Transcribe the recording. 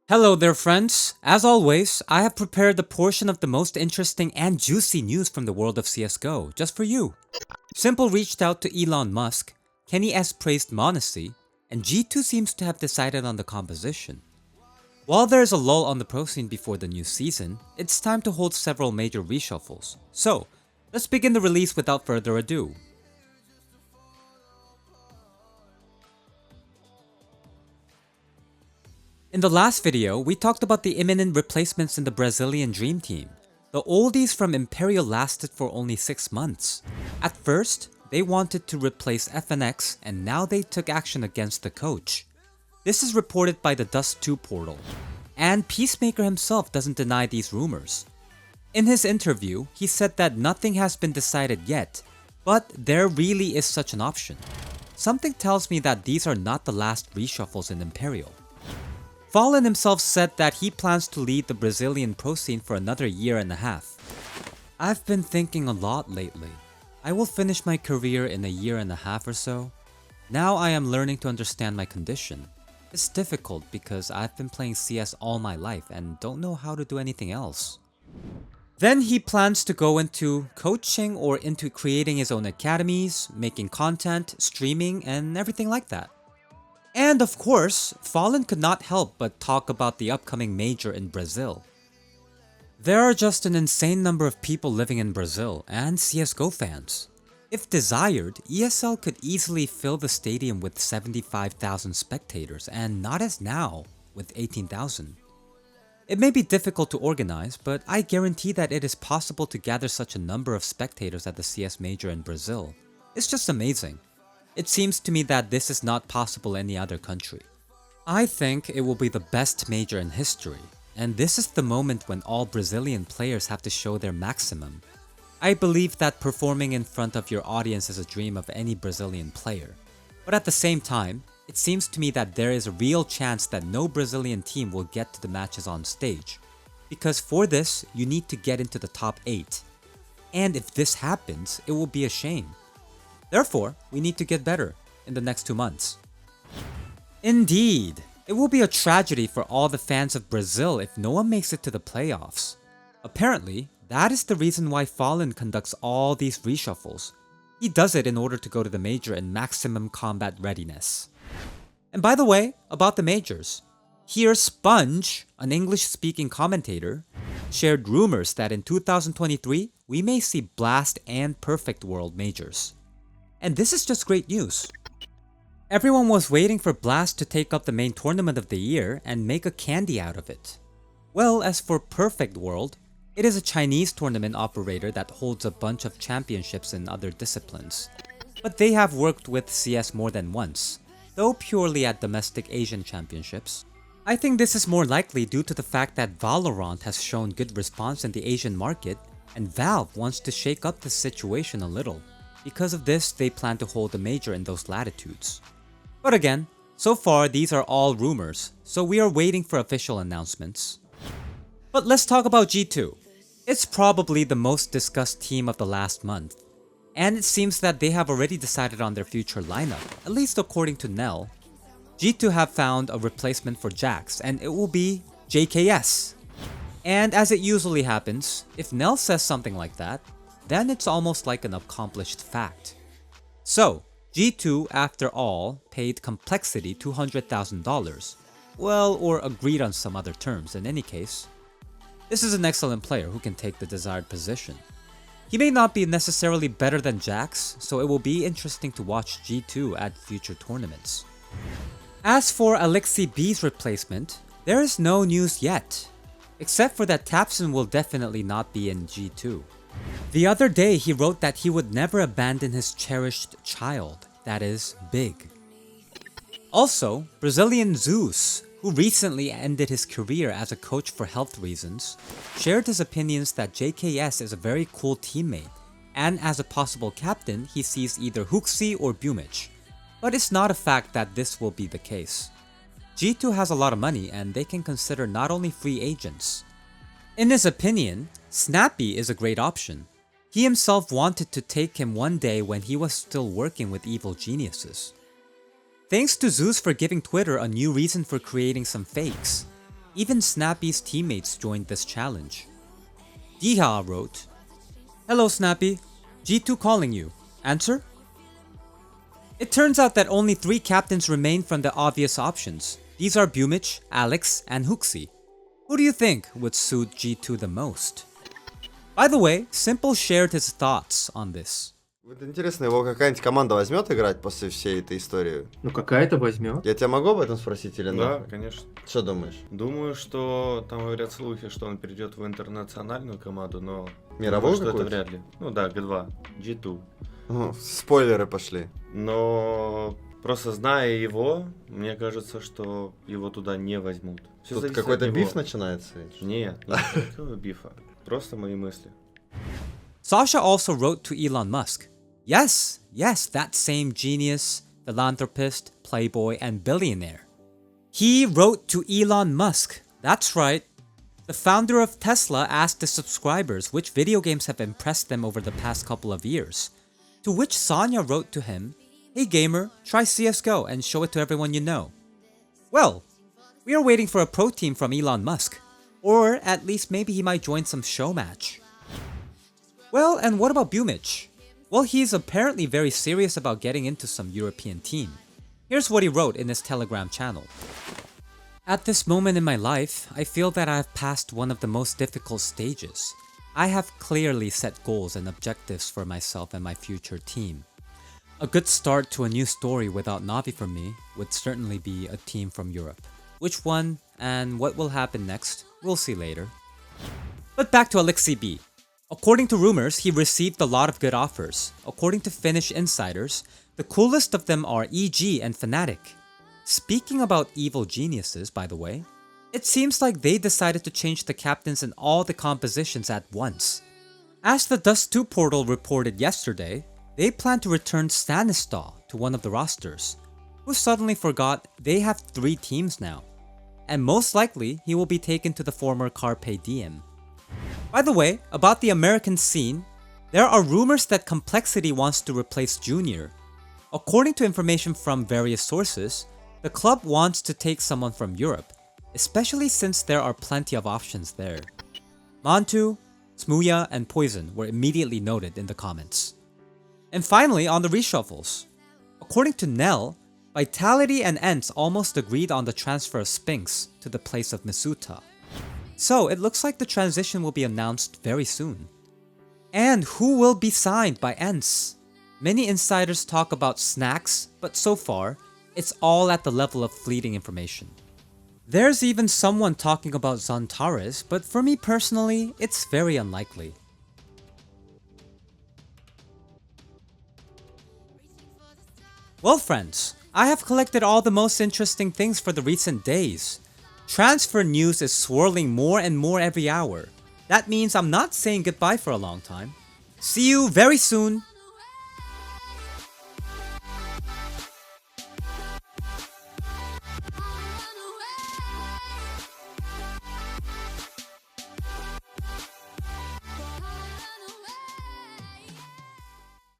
Hello there friends! As always, I have prepared a portion of the most interesting and juicy news from the world of CSGO, just for you. s1mple reached out to Elon Musk, Kenny S praised Monacy, and G2 seems to have decided on the composition. While there is a lull on the pro scene before the new season, it's time to hold several major reshuffles. So, let's begin the release without further ado. In the last video, we talked about the imminent replacements in the Brazilian Dream Team. The oldies from Imperial lasted for only 6 months. At first, they wanted to replace FNX and now they took action against the coach. This is reported by the Dust2 portal. And Peacemaker himself doesn't deny these rumors. In his interview, he said that nothing has been decided yet, but there really is such an option. Something tells me that these are not the last reshuffles in Imperial. Fallen himself said that he plans to lead the Brazilian pro scene for another year and a half. I've been thinking a lot lately. I will finish my career in a year and a half or so. Now I am learning to understand my condition. It's difficult because I've been playing CS all my life and don't know how to do anything else. Then he plans to go into coaching or into creating his own academies, making content, streaming, and everything like that. And of course, Fallen could not help but talk about the upcoming major in Brazil. There are just an insane number of people living in Brazil and CSGO fans. If desired, ESL could easily fill the stadium with 75,000 spectators and not as now, with 18,000. It may be difficult to organize, but I guarantee that it is possible to gather such a number of spectators at the CS major in Brazil. It's just amazing. It seems to me that this is not possible in any other country. I think it will be the best major in history, and this is the moment when all Brazilian players have to show their maximum. I believe that performing in front of your audience is a dream of any Brazilian player. But at the same time, it seems to me that there is a real chance that no Brazilian team will get to the matches on stage. Because for this, you need to get into the top 8. And if this happens, it will be a shame. Therefore, we need to get better in the next 2 months. Indeed, it will be a tragedy for all the fans of Brazil if no one makes it to the playoffs. Apparently, that is the reason why Fallen conducts all these reshuffles. He does it in order to go to the major in maximum combat readiness. And by the way, about the majors. Here Sponge, an English-speaking commentator, shared rumors that in 2023, we may see Blast and Perfect World majors. And this is just great news. Everyone was waiting for Blast to take up the main tournament of the year and make a candy out of it. Well, as for Perfect World, it is a Chinese tournament operator that holds a bunch of championships in other disciplines. But they have worked with CS more than once, though purely at domestic Asian championships. I think this is more likely due to the fact that Valorant has shown good response in the Asian market and Valve wants to shake up the situation a little. Because of this, they plan to hold a major in those latitudes. But again, so far these are all rumors, so we are waiting for official announcements. But let's talk about G2. It's probably the most discussed team of the last month. And it seems that they have already decided on their future lineup, at least according to Nell. G2 have found a replacement for Jax, and it will be JKS. And as it usually happens, if Nell says something like that, then it's almost like an accomplished fact. So, G2, after all, paid Complexity $200,000. Well, or agreed on some other terms in any case. This is an excellent player who can take the desired position. He may not be necessarily better than Jax, so it will be interesting to watch G2 at future tournaments. As for Aleskib's replacement, there is no news yet, except for that Tapson will definitely not be in G2. The other day, he wrote that he would never abandon his cherished child, that is, Big. Also, Brazilian Zeus, who recently ended his career as a coach for health reasons, shared his opinions that JKS is a very cool teammate, and as a possible captain, he sees either Huxi or Bumich. But it's not a fact that this will be the case. G2 has a lot of money and they can consider not only free agents. In his opinion, Snappy is a great option. He himself wanted to take him one day when he was still working with evil geniuses. Thanks to Zeus for giving Twitter a new reason for creating some fakes. Even Snappy's teammates joined this challenge. Diha wrote, "Hello Snappy, G2 calling you. Answer?" It turns out that only 3 captains remain from the obvious options. These are Bumich, Alex, and Huxi. Who do you think would suit G2 the most? By the way, Simple shared his thoughts on this. Вот интересно, его какая-нибудь команда возьмет играть после всей этой истории? Ну какая-то возьмет. Я тебя могу об этом спросить или Да, нет? конечно. Что думаешь? Думаю, что там говорят слухи, что он перейдет в интернациональную команду, но... Мировую думаю, что это какую-то? вряд ли. Ну да, G2. G2. Спойлеры пошли. Но просто зная его, мне кажется, что его туда не возьмут. Всё Тут зависит какой-то от него. биф начинается? Нет, никакого бифа. Просто мои мысли. Sasha also wrote to Elon Musk. Yes, that same genius, philanthropist, playboy, and billionaire. He wrote to Elon Musk. That's right. The founder of Tesla asked his subscribers which video games have impressed them over the past couple of years. To which Sonya wrote to him, "Hey gamer, try CSGO and show it to everyone you know." Well, we are waiting for a pro team from Elon Musk. Or at least maybe he might join some show match. Well, and what about Bumich? Well, he's apparently very serious about getting into some European team. Here's what he wrote in his Telegram channel. At this moment in my life, I feel that I have passed one of the most difficult stages. I have clearly set goals and objectives for myself and my future team. A good start to a new story without Navi for me would certainly be a team from Europe. Which one and what will happen next, we'll see later. But back to Aleskib. According to rumors, he received a lot of good offers. According to Finnish insiders, the coolest of them are EG and Fnatic. Speaking about evil geniuses, by the way, it seems like they decided to change the captains in all the compositions at once. As the Dust 2 portal reported yesterday, they plan to return Stanislaw to one of the rosters, who suddenly forgot they have 3 teams now, and most likely he will be taken to the former Carpe Diem. By the way, about the American scene, there are rumors that Complexity wants to replace Junior. According to information from various sources, the club wants to take someone from Europe, especially since there are plenty of options there. Mantu, Smuya, and Poison were immediately noted in the comments. And finally, on the reshuffles. According to Nell, Vitality and Ents almost agreed on the transfer of Spinks to the place of Misuta. So it looks like the transition will be announced very soon. And who will be signed by Ents? Many insiders talk about Snacks, but so far, it's all at the level of fleeting information. There's even someone talking about Zantares, but for me personally, it's very unlikely. Well friends, I have collected all the most interesting things for the recent days. Transfer news is swirling more and more every hour. That means I'm not saying goodbye for a long time. See you very soon!